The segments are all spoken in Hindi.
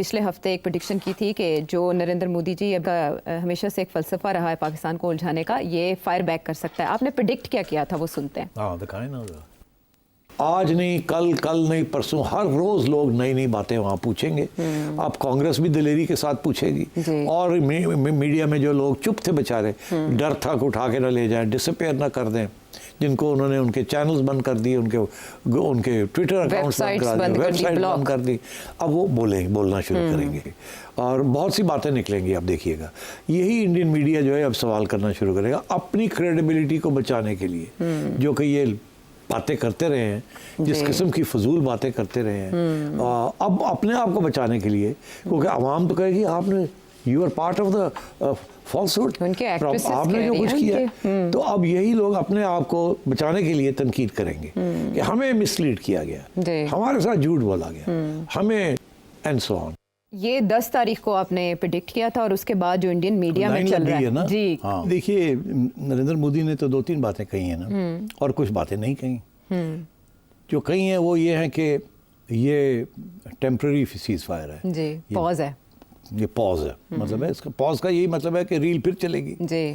पिछले हफ्ते एक प्रेडिक्शन की थी कि जो नरेंद्र मोदी जी का हमेशा से एक फ़लसफ़ा रहा है पाकिस्तान को उलझाने का, ये फायर बैक कर सकता है। आपने प्रेडिक्ट क्या किया था, वो सुनते हैं। हाँ, दिखाएं ना। आज नहीं कल, कल नहीं परसों, हर रोज लोग नई नई बातें वहाँ पूछेंगे। अब कांग्रेस भी दिलेरी के साथ पूछेगी और मीडिया में जो लोग चुप थे बेचारे, डर था कि उठा के ना ले जाएं, डिसअपेयर ना कर दें, जिनको उन्होंने उनके चैनल्स बंद कर दिए, उनके ट्विटर अकाउंट्स बंद करा दिए, वेबसाइट बंद कर दी, अब वो बोलना शुरू करेंगे और बहुत सी बातें निकलेंगी। आप देखिएगा, यही इंडियन मीडिया जो है अब सवाल करना शुरू करेगा अपनी क्रेडिबिलिटी को बचाने के लिए, जो कि ये बातें करते रहे हैं, जिस किस्म की फजूल बातें करते रहे हैं, अब अपने आप को बचाने के लिए, क्योंकि आवाम तो कहेगी आपने you are part of the falsehood, आपने जो कुछ किया है। तो अब यही लोग अपने आप को बचाने के लिए तनकीद करेंगे कि हमें मिसलीड किया गया, हमारे साथ झूठ बोला गया, हमें एंड सो ऑन। ये 10 तारीख को आपने प्रेडिक्ट किया था और उसके बाद जो इंडियन मीडिया में चल रहा है ना जी। हाँ। देखिए, नरेंद्र मोदी ने तो 2-3 बातें कही हैं ना, और कुछ बातें नहीं कही। जो कही हैं वो ये हैं कि ये टेम्पररी सीज फायर है जी, पॉज है, ये पॉज है। मतलब है इसका, पॉज का यही मतलब है कि रील फिर चलेगी जी।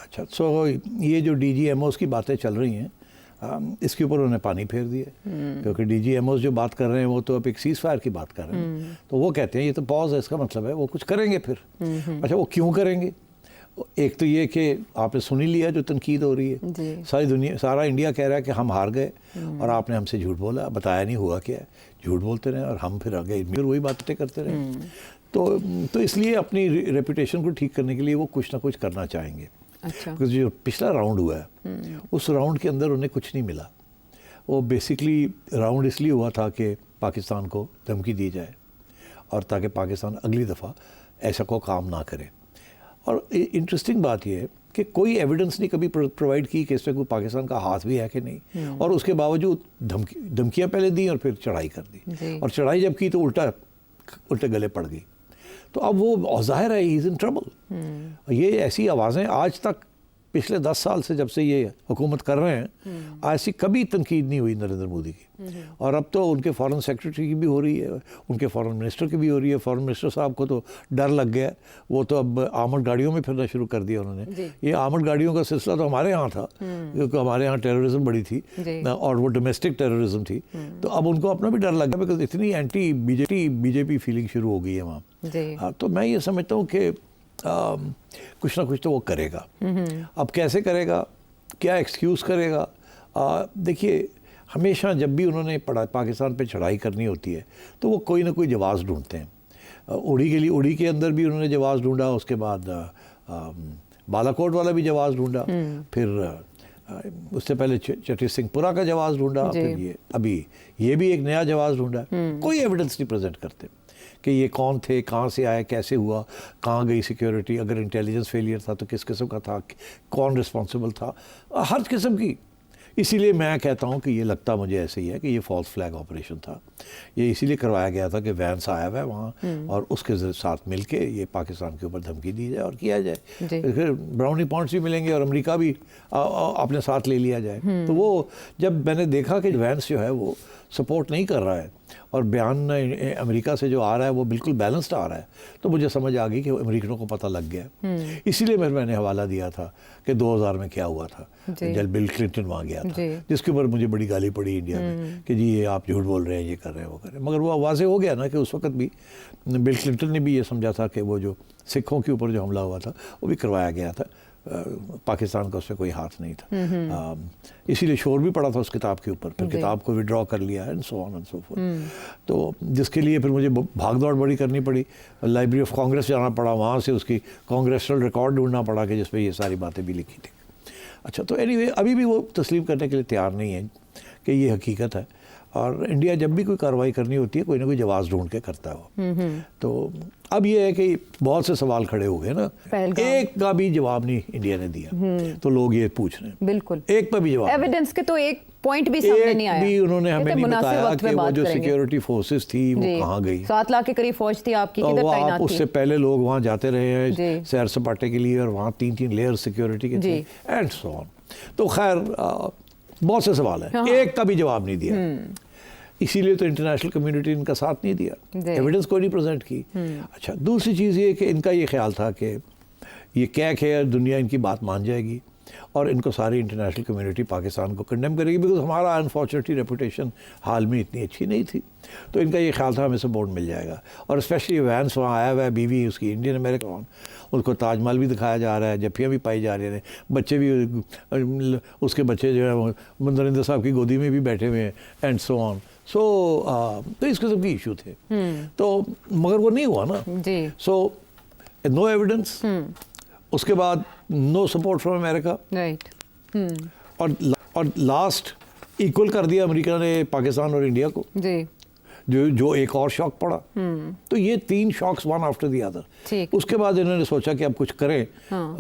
अच्छा, सो ये जो DGMOs की बातें चल रही हैं, इसके ऊपर उन्होंने पानी फेर दिया, क्योंकि DGMOs जो बात कर रहे हैं वो तो अब एक सीज फायर की बात कर रहे हैं, तो वो कहते हैं ये तो पॉज है, इसका मतलब है वो कुछ करेंगे फिर। अच्छा, वो क्यों करेंगे? एक तो ये कि आपने सुन ही लिया जो तनकीद हो रही है, सारी दुनिया, सारा इंडिया कह रहा है कि हम हार गए और आपने हमसे झूठ बोला, बताया नहीं हुआ क्या है, झूठ बोलते रहे और हम फिर आगे फिर वही बातें करते रहे। तो इसलिए अपनी रेपुटेशन को ठीक करने के लिए वो कुछ ना कुछ करना चाहेंगे। अच्छा। क्योंकि जो पिछला राउंड हुआ है उस राउंड के अंदर उन्हें कुछ नहीं मिला। वो बेसिकली राउंड इसलिए हुआ था कि पाकिस्तान को धमकी दी जाए और ताकि पाकिस्तान अगली दफ़ा ऐसा को काम ना करे। और इंटरेस्टिंग बात यह है कि कोई एविडेंस नहीं कभी प्रोवाइड की कि इसमें कोई पाकिस्तान का हाथ भी है कि नहीं, और उसके बावजूद धमकियाँ पहले दी और फिर चढ़ाई कर दी, और चढ़ाई जब की तो उल्टे गले पड़ गई। तो अब वो ज़ाहिर है ही इज़ इन ट्रबल। ये ऐसी आवाज़ें आज तक पिछले 10 साल से जब से ये हुकूमत कर रहे हैं, ऐसी कभी तनकीद नहीं हुई नरेंद्र मोदी की। और अब तो उनके फॉरेन सेक्रेटरी की भी हो रही है, उनके फॉरेन मिनिस्टर की भी हो रही है। फॉरेन मिनिस्टर साहब को तो डर लग गया, वो तो अब आर्मड गाड़ियों में फिरना शुरू कर दिया उन्होंने। ये आर्मड गाड़ियों का सिलसिला तो हमारे यहाँ था, क्योंकि हमारे यहाँ टेररिज्म बड़ी थी और वो डोमेस्टिक टेररिज्म थी, तो अब उनको अपना भी डर लग गया, बिकॉज इतनी एंटी बीजेपी फीलिंग शुरू हो गई है वहाँ। तो मैं ये समझता हूँ कि कुछ ना कुछ तो वो करेगा। अब कैसे करेगा, क्या एक्सक्यूज़ करेगा? देखिए, हमेशा जब भी उन्होंने पाकिस्तान पे चढ़ाई करनी होती है तो वो कोई ना कोई जवाब ढूंढते हैं। उड़ी के अंदर भी उन्होंने जवाब ढूंढा, उसके बाद बालाकोट वाला भी जवाब ढूंढा, फिर उससे पहले चटी सिंहपुरा का जवाब ढूंढा, फिर अभी ये भी एक नया जवाब ढूंढा। कोई एविडेंस नहीं प्रेजेंट करते कि ये कौन थे, कहाँ से आए, कैसे हुआ, कहाँ गई सिक्योरिटी, अगर इंटेलिजेंस फेलियर था तो किस किस्म का था, कौन रिस्पॉन्सिबल था, हर किस्म की। इसीलिए मैं कहता हूँ कि ये लगता मुझे ऐसे ही है कि ये फॉल्स फ्लैग ऑपरेशन था। ये इसीलिए करवाया गया था कि वैन साहब है वहाँ और उसके साथ मिलके ये पाकिस्तान के ऊपर धमकी दी जाए और किया जाए, फिर ब्राउनी पॉइंट्स भी मिलेंगे और अमेरिका भी अपने साथ ले लिया जाए। तो वो जब मैंने देखा कि वैंस जो है वो सपोर्ट नहीं कर रहा है और बयान अमेरिका से जो आ रहा है वो बिल्कुल बैलेंस्ड आ रहा है, तो मुझे समझ आ गई कि अमेरिकनों को पता लग गया। इसीलिए मैंने हवाला दिया था कि 2000 में क्या हुआ था जब बिल क्लिंटन वहाँ गया था, जिसके ऊपर मुझे बड़ी गाली पड़ी इंडिया में कि जी ये आप झूठ बोल रहे हैं, ये कर रहे हैं, वो कर रहे हैं। मगर वो वाज़ेह हो गया ना कि उस वक्त भी बिल क्लिंटन ने भी ये समझा था कि वो जो सिखों के ऊपर जो हमला हुआ था वो भी करवाया गया था, पाकिस्तान का उसमें कोई हाथ नहीं था। इसीलिए शोर भी पड़ा था उस किताब के ऊपर, फिर किताब को विड्रॉ कर लिया and so on and so fourth. तो जिसके लिए फिर मुझे भाग दौड़ बड़ी करनी पड़ी, लाइब्रेरी ऑफ कांग्रेस जाना पड़ा, वहाँ से उसकी कांग्रेसनल रिकॉर्ड ढूंढना पड़ा कि जिसमें ये सारी बातें भी लिखी थी। अच्छा, तो एनीवे अभी भी वो तस्लीम करने के लिए तैयार नहीं है कि ये हकीकत है, और इंडिया जब भी कोई कार्रवाई करनी होती है कोई ना कोई जवाब ढूंढ के करता है वो। तो अब ये है कि बहुत से सवाल खड़े हो गए ना, एक का भी जवाब नहीं इंडिया ने दिया, तो लोग ये पूछ रहे हैं बिल्कुल एक का भी जवाब, एविडेंस के तो एक पॉइंट भी सामने नहीं आया। भी उन्होंने हमें नहीं बताया कि वो जो सिक्योरिटी फोर्सेस थी वो कहाँ गई। 7 लाख के करीब फौज थी आपकी, किधर तैनात थी? उससे पहले लोग वहाँ जाते रहे हैं सैर सपाटे के लिए, और वहाँ 3-3 लेयर सिक्योरिटी के थे एंड सो ऑन। तो खैर बहुत से सवाल हैं, एक का भी जवाब नहीं दिया। इसीलिए तो इंटरनेशनल कम्युनिटी इनका साथ नहीं दिया, एविडेंस कोई नहीं प्रेजेंट की। अच्छा, दूसरी चीज़ ये कि इनका ये ख्याल था कि ये क्या है, दुनिया इनकी बात मान जाएगी और इनको सारी इंटरनेशनल कम्युनिटी पाकिस्तान को कंडेम करेगी, बिकॉज हमारा अनफॉर्चुनेटली रेपुटेशन हाल में इतनी अच्छी नहीं थी। तो इनका ये ख्याल था हमें सपोर्ट मिल जाएगा। और स्पेशली वैंस वहाँ आया हुआ है, बीवी उसकी इंडियन अमेरिकन, उसको ताजमहल भी दिखाया जा रहा है, जफ्फियाँ भी पाई जा रही हैं, बच्चे भी, उसके बच्चे जो है नरेंद्र साहब की गोदी में भी बैठे हुए हैं एंड सो ऑन। तो इस किस्म के इशू थे। तो मगर वो नहीं हुआ ना जी। सो नो एविडेंस, उसके बाद no support from America, right. और लास्ट इक्वल कर दिया अमेरिका ने पाकिस्तान और इंडिया को जी, जो एक और शॉक पड़ा। तो ये 3 shocks one after the other. उसके बाद इन्होंने सोचा कि अब कुछ करें।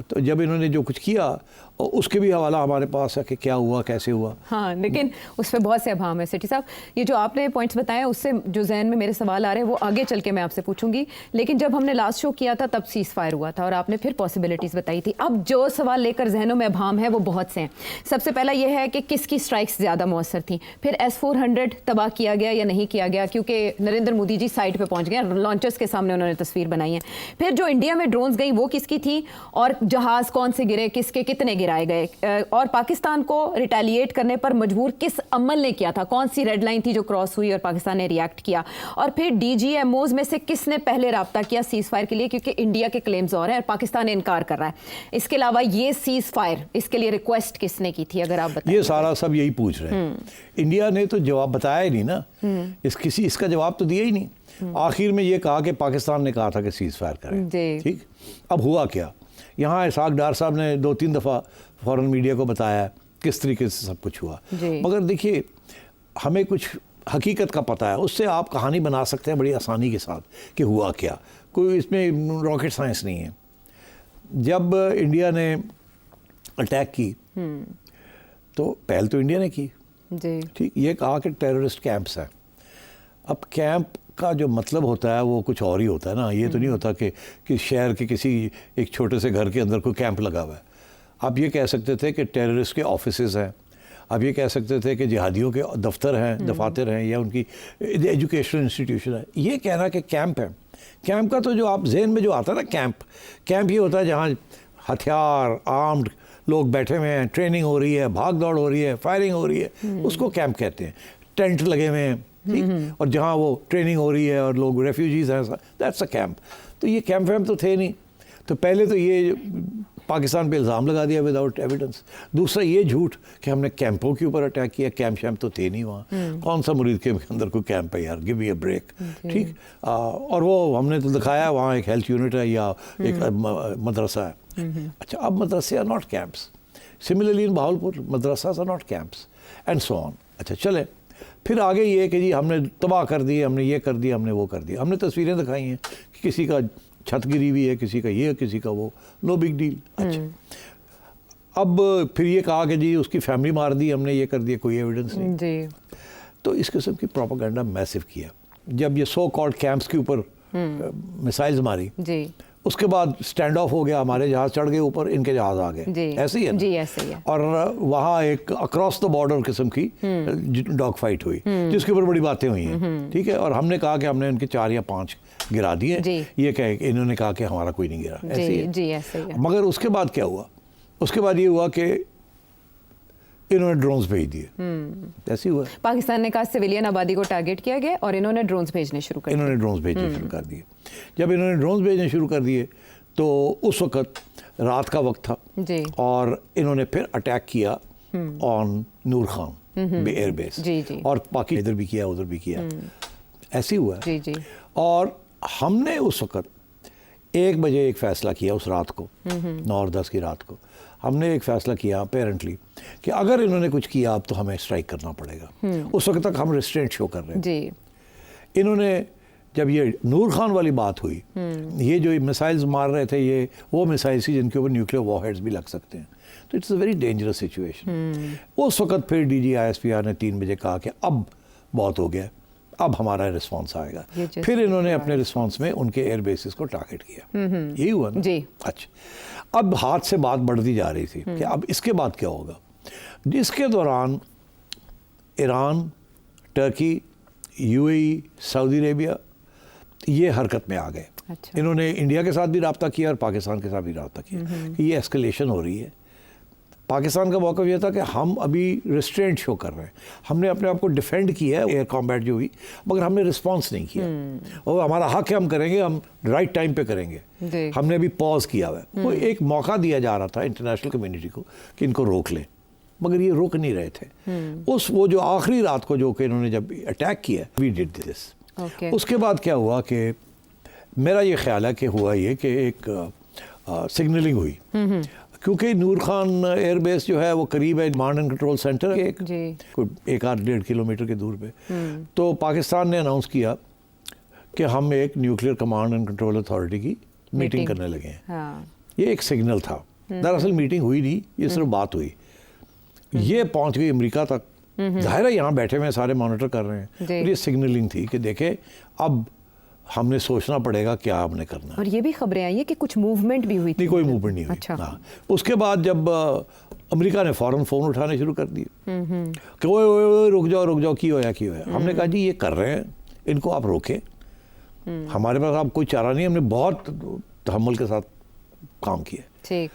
तो जब इन्होंने जो कुछ किया उसके भी हवाला हमारे पास है कि क्या हुआ, कैसे हुआ। हाँ, लेकिन उस पर बहुत से अभाव है। सेठी साहब, ये जो आपने पॉइंट्स बताए उससे जो जहन में मेरे सवाल आ रहे हैं वो आगे चल के मैं आपसे पूछूंगी, लेकिन जब हमने लास्ट शो किया था तब सीज फायर हुआ था और आपने फिर पॉसिबिलिटीज़ बताई थी। अब जो सवाल लेकर जहनों में अभाव है वो बहुत से हैं। सबसे पहला ये है कि किसकी स्ट्राइक्स ज़्यादा मौसर थी, फिर S-400 तबाह किया गया या नहीं किया गया, क्योंकि नरेंद्र मोदी जी साइट पर पहुँच गए, लॉन्चर्स के सामने उन्होंने तस्वीर बनाई है। फिर जो इंडिया में ड्रोन्स गई वो किसकी थी, और जहाज़ कौन से गिरे, किसके कितने गिराए गए, और पाकिस्तान को रिटेलिएट करने पर मजबूर किस अमल ने किया था, कौन सी रेड लाइन थी जो क्रॉस हुई और पाकिस्तान ने रिएक्ट किया, और फिर DGMOs में से किसने पहले राब्ता किया सीज फायर के लिए, क्योंकि इंडिया के क्लेम्स और हैं और पाकिस्तान ने इनकार कर रहा है। इसके अलावा ये सीज फायर, इसके लिए रिक्वेस्ट किसने की थी, अगर आप बताएं। ये सारा सब यही पूछ रहे हैं। इंडिया ने तो जवाब बताया ही नहीं ना, इसका जवाब तो दिया ही नहीं। आखिर में ये कहा कि पाकिस्तान ने कहा था कि सीज फायर करें। ठीक, अब हुआ क्या, यहाँ इसहाक डार साहब ने 2-3 दफ़ा फॉरेन मीडिया को बताया किस तरीके से सब कुछ हुआ, मगर देखिए हमें कुछ हकीकत का पता है, उससे आप कहानी बना सकते हैं बड़ी आसानी के साथ कि हुआ क्या। कोई इसमें रॉकेट साइंस नहीं है। जब इंडिया ने अटैक की तो पहल तो इंडिया ने की, ठीक, ये कहा कि टेररिस्ट कैंप्स हैं। अब कैंप का जो मतलब होता है वो कुछ और ही होता है ना, ये तो नहीं होता कि शहर के किसी एक छोटे से घर के अंदर कोई कैंप लगा हुआ है। आप ये कह सकते थे कि टेररिस्ट के ऑफिसेज हैं, आप ये कह सकते थे कि जिहादियों के दफ्तर हैं, दफातर हैं, या उनकी एजुकेशनल इंस्टीट्यूशन है। ये कहना कि कैंप है, कैंप का तो जो आप जहन में जो आता है ना, कैंप ये होता है जहाँ हथियार, आर्म्ड लोग बैठे हुए हैं, ट्रेनिंग हो रही है, भाग दौड़ हो रही है, फायरिंग हो रही है, उसको कैंप कहते हैं। टेंट लगे हुए हैं, ठीक, और जहाँ वो ट्रेनिंग हो रही है और लोग रेफ्यूजीज हैं, दैट्स अ कैंप। तो ये कैंप वैम्प तो थे नहीं। तो पहले तो ये पाकिस्तान पे इल्ज़ाम लगा दिया विदाउट एविडेंस। दूसरा ये झूठ कि हमने कैंपों के ऊपर अटैक किया, कैंप शैम्प तो थे नहीं वहाँ। कौन सा मुरीद के अंदर कोई कैंप है यार, गिव मी अ ब्रेक, ठीक। और वो हमने तो दिखाया वहाँ एक हेल्थ यूनिट है या एक मदरसा है। अच्छा, अब मदरसे are not camps. Similarly in Bahawalpur madrasas are not camps and so on. अच्छा, चले फिर आगे ये कि जी हमने तबाह कर दिए, हमने ये कर दिया, हमने वो कर दिया। हमने तस्वीरें दिखाई हैं कि किसी का छत गिरी हुई है, किसी का ये, किसी का वो, नो बिग डील। अच्छा, अब फिर ये कहा कि जी उसकी फैमिली मार दी, हमने ये कर दिया, कोई एविडेंस नहीं जी। तो इस किस्म की प्रोपेगेंडा मैसिव किया। जब ये सो कॉल्ड कैंप्स के ऊपर मिसाइल्स मारी जी, उसके बाद स्टैंड ऑफ हो गया, हमारे जहाज चढ़ गए ऊपर, इनके जहाज आ गए, ऐसे ही है जी, ऐसे ही है। और वहाँ एक अक्रॉस द बॉर्डर किस्म की डॉग फाइट हुई जिसके ऊपर बड़ी बातें हुई हैं, ठीक है। और हमने कहा कि हमने उनके 4 या 5 गिरा दिए, ये कहे, इन्होंने कहा कि हमारा कोई नहीं गिरा, ऐसे ही है। मगर उसके बाद क्या हुआ, उसके बाद ये हुआ कि इन्होंने ड्रोन्स भेज दिए, ऐसे हुआ। पाकिस्तान ने कहा सिविलियन आबादी को टारगेट किया गया और इन्होंने ड्रोन्स भेजने शुरू कर दिए। इन्होंने ड्रोन्स भेजने शुरू कर दिए। जब इन्होंने ड्रोन्स भेजने शुरू कर दिए तो उस वक्त रात का वक्त था जी, और इन्होंने फिर अटैक किया ऑन नूर खान एयरबेस जी, और बाकी इधर भी किया, उधर भी किया, ऐसे हुआ जी जी। और हमने उस वक्त 1 बजे एक फ़ैसला किया, उस रात को 9 और 10 की रात को हमने एक फ़ैसला किया अपेरेंटली कि अगर इन्होंने कुछ किया अब तो हमें स्ट्राइक करना पड़ेगा। उस वक्त तक हम रिस्ट्रेंट शो कर रहे हैं जी। इन्होंने जब ये नूर खान वाली बात हुई, ये जो मिसाइल्स मार रहे थे, ये वो मिसाइल्स थी जिनके ऊपर न्यूक्लियर वॉरहेड्स भी लग सकते हैं, तो it's a very dangerous situation. उस वक्त फिर DGISPR ने 3 बजे कहा कि अब बहुत हो गया, अब हमारा रिस्पांस आएगा। फिर इन्होंने अपने रिस्पांस में उनके एयर बेसिस को टारगेट किया, यही हुआ ना जी। अच्छा, अब हाथ से बात बढ़ती जा रही थी कि अब इसके बाद क्या होगा। जिसके दौरान Iran, Turkey UAE, Saudi Arabia ये हरकत में आ गए। अच्छा। इन्होंने इंडिया के साथ भी रब्ता किया और पाकिस्तान के साथ भी रब्ता किया कि ये एस्केलेशन हो रही है। पाकिस्तान का मौक़िफ़ ये था कि हम अभी रिस्ट्रेंट शो कर रहे हैं, हमने अपने आप को डिफेंड किया है एयर कॉम्बैट जो हुई, मगर हमने रिस्पांस नहीं किया और हमारा हक है, हम करेंगे, हम राइट टाइम पे करेंगे। हमने अभी पॉज किया हुआ है। वो एक मौका दिया जा रहा था इंटरनेशनल कम्युनिटी को कि इनको रोक लें, मगर ये रोक नहीं रहे थे। वो जो आखिरी रात को जो कि इन्होंने जब अटैक किया, वी डिड दिस। उसके बाद क्या हुआ कि मेरा ये ख्याल है कि हुआ ये कि एक सिग्नलिंग हुई, क्योंकि नूर खान एयरबेस जो है वो करीब है कमांड एंड कंट्रोल सेंटर है, एक आध 1.5 किलोमीटर के दूर पे। तो पाकिस्तान ने अनाउंस किया कि हम एक nuclear command and control authority की मीटिंग करने लगे हैं। हाँ। ये एक सिग्नल था, दरअसल मीटिंग हुई नहीं, ये सिर्फ बात हुई। ये पहुंच गई अमेरिका तक, जाहिर है यहाँ बैठे हुए सारे मॉनिटर कर रहे हैं। ये सिग्नलिंग थी कि देखे अब हमने सोचना पड़ेगा क्या हमने करना है। और ये भी खबरें आई है कि कुछ मूवमेंट भी हुई थी। नहीं, कोई मूवमेंट नहीं हुई। अच्छा। हाँ। उसके बाद जब अमेरिका ने फ़ौरन फ़ोन उठाने शुरू कर दिए कि ओए रुक जाओ की होया। हमने कहा जी ये कर रहे हैं, इनको आप रोकें, हमारे पास अब कोई चारा नहीं। हमने बहुत तहम्मुल के साथ काम किया। ठीक।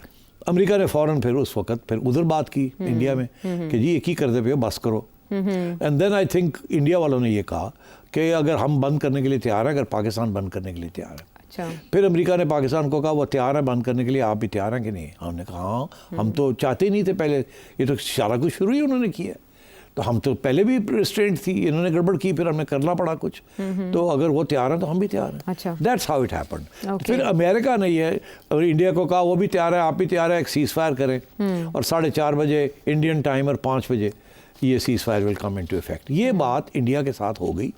अमेरिका ने फ़ौरन फिर उस वक्त फिर उधर बात की इंडिया में कि जी एक ही करते पे बस करो। And then I think India वालों ने ये कहा कि अगर हम बंद करने के लिए तैयार हैं, अगर पाकिस्तान बंद करने के लिए तैयार है। अच्छा। फिर अमेरिका ने पाकिस्तान को कहा वो तैयार है बंद करने के लिए, आप भी तैयार हैं कि नहीं? हमने कहा हाँ, हम तो चाहते ही नहीं थे पहले, ये तो सारा कुछ शुरू ही उन्होंने किया, तो हम तो पहले भी रिस्ट्रेंट थी, इन्होंने गड़बड़ की, फिर हमें करना पड़ा कुछ। तो अगर वो तैयार है तो हम भी तैयार हैं। अच्छा। That's how it happened. फिर अमेरिका ने ये और इंडिया को कहा वो भी तैयार है, आप भी तैयार है, एक सीज फायर करें और 4:30 बजे इंडियन टाइम और 5 बजे ये cease fire will come into effect. ये बात इंडिया के साथ हो गई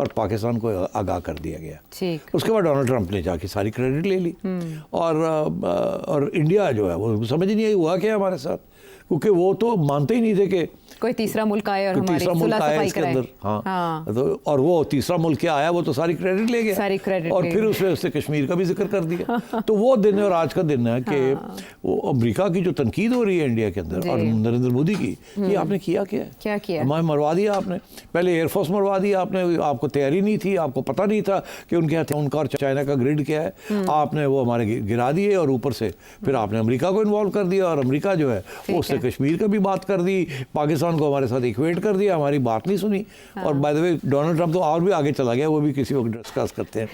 और पाकिस्तान को आगाह कर दिया गया। ठीक। उसके बाद डोनाल्ड ट्रंप ने जाके सारी क्रेडिट ले ली और इंडिया जो है वो समझ नहीं आई हुआ क्या हमारे साथ, क्योंकि वो तो मानते ही नहीं थे कि कोई तीसरा मुल्क आए और हमारी सुलह सफाई कराए। हाँ। तो और वो तीसरा मुल्क क्या आया, वो तो सारी क्रेडिट ले गया, सारी क्रेडिट और फिर उसने कश्मीर का भी जिक्र कर दिया। तो वो दिन और आज का दिन है कि वो अमेरिका की जो तनकीद हो रही है इंडिया के अंदर और नरेंद्र मोदी की, ये आपने किया क्या है? क्या किया? हमें मरवा दिया आपने, पहले एयरफोर्स मरवा दिया आपने, आपको तैयारी नहीं थी, आपको पता नहीं था कि उनके हाथ उनका और चाइना का ग्रिड क्या है, आपने वो हमारे गिरा दिए और ऊपर से फिर आपने अमेरिका को इन्वॉल्व कर दिया और अमेरिका जो है उसने कश्मीर का भी बात कर दी, पाकिस्तान को हमारे साथ इक्वेट कर दिया, हमारी बात नहीं सुनी। और by the way Donald Trump तो और भी आगे चला गया, वो भी किसी को डिस्कस करते हैं।